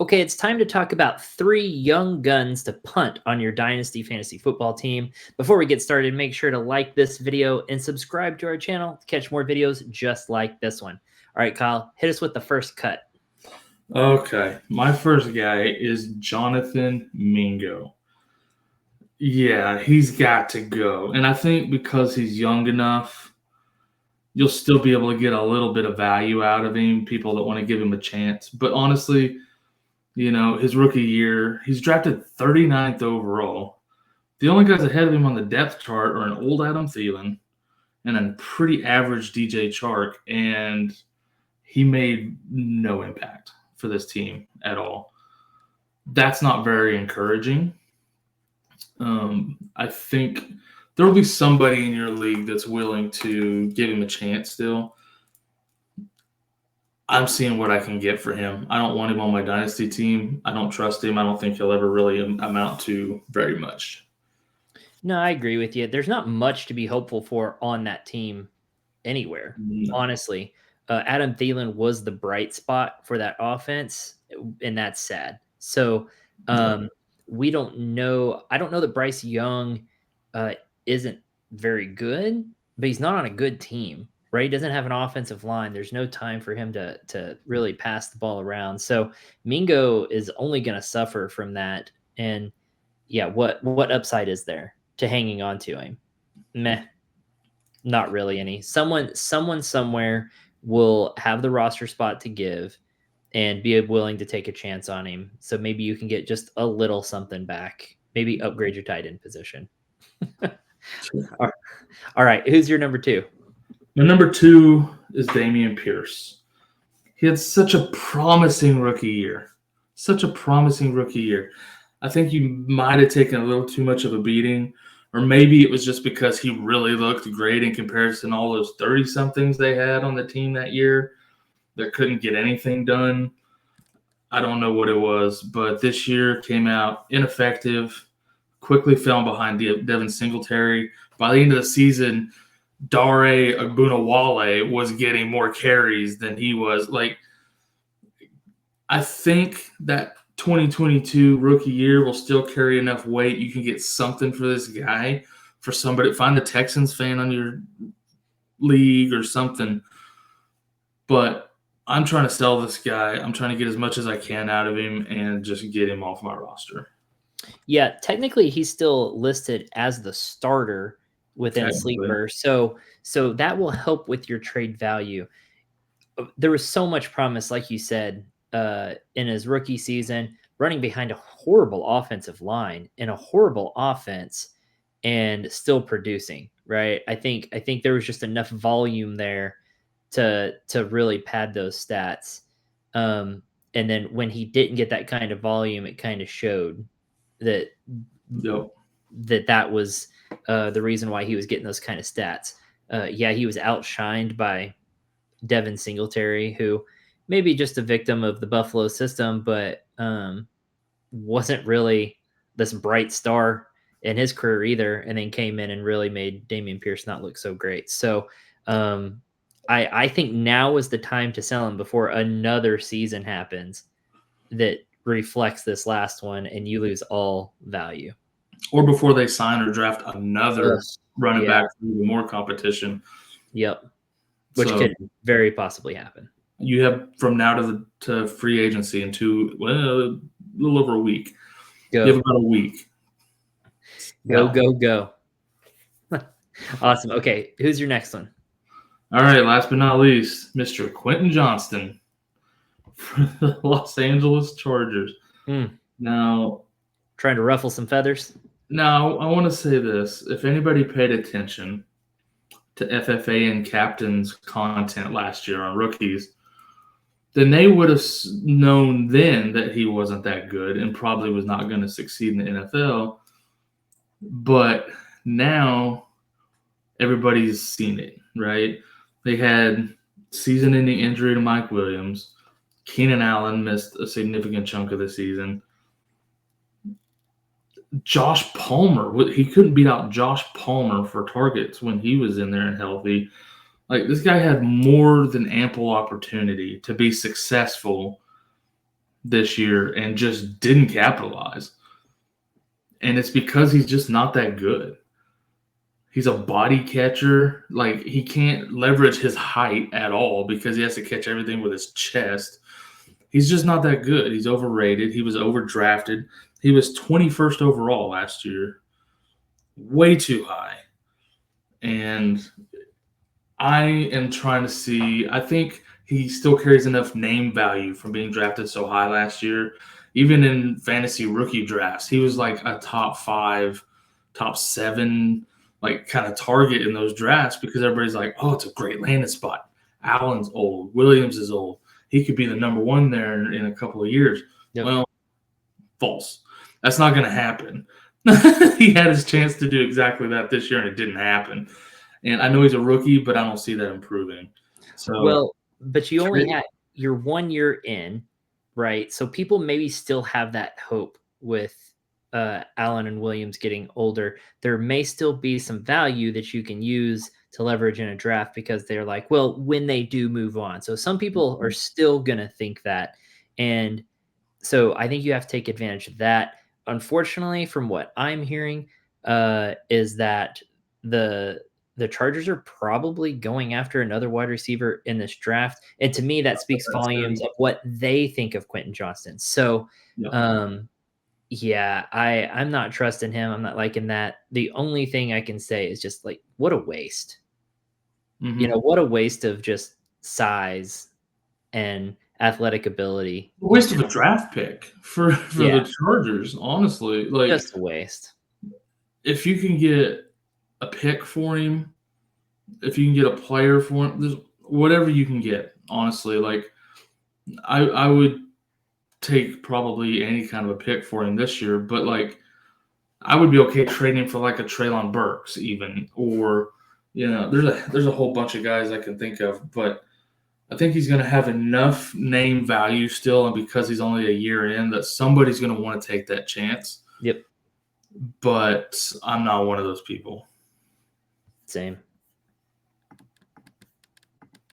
Okay, it's time to talk about 3 young guns to punt on your Dynasty Fantasy Football team. Before we get started, make sure to like this video and subscribe to our channel to catch more videos just like this one. All right, Kyle, hit us with the first cut. Okay, my first guy is Jonathan Mingo. Yeah, he's got to go. And I think because he's young enough, you'll still be able to get a little bit of value out of him, people that want to give him a chance. But honestly, his rookie year, he's drafted 39th overall. The only guys ahead of him on the depth chart are an old Adam Thielen and a pretty average DJ Chark, and he made no impact for this team at all. That's not very encouraging. I think there will be somebody in your league that's willing to give him a chance still. I'm seeing what I can get for him. I don't want him on my dynasty team. I don't trust him. I don't think he'll ever really amount to very much. No, I agree with you. There's not much to be hopeful for on that team anywhere, honestly. Adam Thielen was the bright spot for that offense, and that's sad. So we don't know. I don't know that Bryce Young isn't very good, but he's not on a good team, right? He doesn't have an offensive line. There's no time for him to really pass the ball around. So Mingo is only going to suffer from that. And yeah, what upside is there to hanging on to him? Meh, not really any. Someone somewhere will have the roster spot to give and be willing to take a chance on him. So maybe you can get just a little something back. Maybe upgrade your tight end position. All right. Who's your number 2? My number 2 is Dameon Pierce. He had such a promising rookie year. I think he might have taken a little too much of a beating, or maybe it was just because he really looked great in comparison to all those 30-somethings they had on the team that year that couldn't get anything done. I don't know what it was, but this year came out ineffective, quickly fell behind Devin Singletary. By the end of the season, Dare Ogunbowale was getting more carries than he was. I think that 2022 rookie year will still carry enough weight. You can get something for this guy, for somebody. Find a Texans fan on your league or something. But I'm trying to sell this guy. I'm trying to get as much as I can out of him and just get him off my roster. Yeah, technically he's still listed as the starter within Sleeper. So that will help with your trade value. There was so much promise, like you said, in his rookie season, running behind a horrible offensive line and a horrible offense and still producing, right? I think there was just enough volume there to really pad those stats. And then when he didn't get that kind of volume, it kind of showed that that was the reason why he was getting those kind of stats. Yeah, he was outshined by Devin Singletary, who maybe just a victim of the Buffalo system, but wasn't really this bright star in his career either, and then came in and really made Dameon Pierce not look so great. So I think now is the time to sell him before another season happens that reflects this last one and you lose all value. Or before they sign or draft another running back for even more competition. Yep. Which could very possibly happen. You have from now to free agency in a little over a week. Go. You have about a week. Go. Awesome. Okay, who's your next one? All right, last but not least, Mr. Quinton Johnston for the Los Angeles Chargers. Now, trying to ruffle some feathers? Now, I want to say this. If anybody paid attention to FFA and Captain's content last year on rookies, then they would have known then that he wasn't that good and probably was not going to succeed in the NFL. But now everybody's seen it, right? They had season-ending injury to Mike Williams. Keenan Allen missed a significant chunk of the season. Josh Palmer, he couldn't beat out Josh Palmer for targets when he was in there and healthy. This guy had more than ample opportunity to be successful this year and just didn't capitalize. And it's because he's just not that good. He's a body catcher. Like, he can't leverage his height at all because he has to catch everything with his chest. He's just not that good. He's overrated. He was overdrafted. He was 21st overall last year. Way too high. And I am trying to see. I think he still carries enough name value from being drafted so high last year. Even in fantasy rookie drafts, he was like a top 5, top 7, like kind of target in those drafts because everybody's like, oh, it's a great landing spot. Allen's old. Williams is old. He could be the number 1 there in a couple of years. Yep. Well, false. That's not going to happen. He had his chance to do exactly that this year, and it didn't happen. And I know he's a rookie, but I don't see that improving. So, well, but you only had you're 1 year in, right? So people maybe still have that hope with Allen and Williams getting older. There may still be some value that you can use to leverage in a draft because they're like, well, when they do move on. So some people are still going to think that. And so I think you have to take advantage of that. Unfortunately, from what I'm hearing, is that the Chargers are probably going after another wide receiver in this draft. And to me, that speaks volumes of what they think of Quinton Johnston. So, yeah, I'm not trusting him. I'm not liking that. The only thing I can say is just like, what a waste. You know, what a waste of just size and athletic ability. a waste of a draft pick for the Chargers, honestly. Like, Just a waste. if you can get a pick for him, if you can get a player for him, there's whatever you can get, honestly. Like, I would take probably any kind of a pick for him this year, but like, I would be okay trading for like a Treylon Burks even, or, you know, there's a whole bunch of guys I can think of, but I think he's going to have enough name value still, and because he's only a year in, that somebody's going to want to take that chance. Yep. But I'm not one of those people. Same.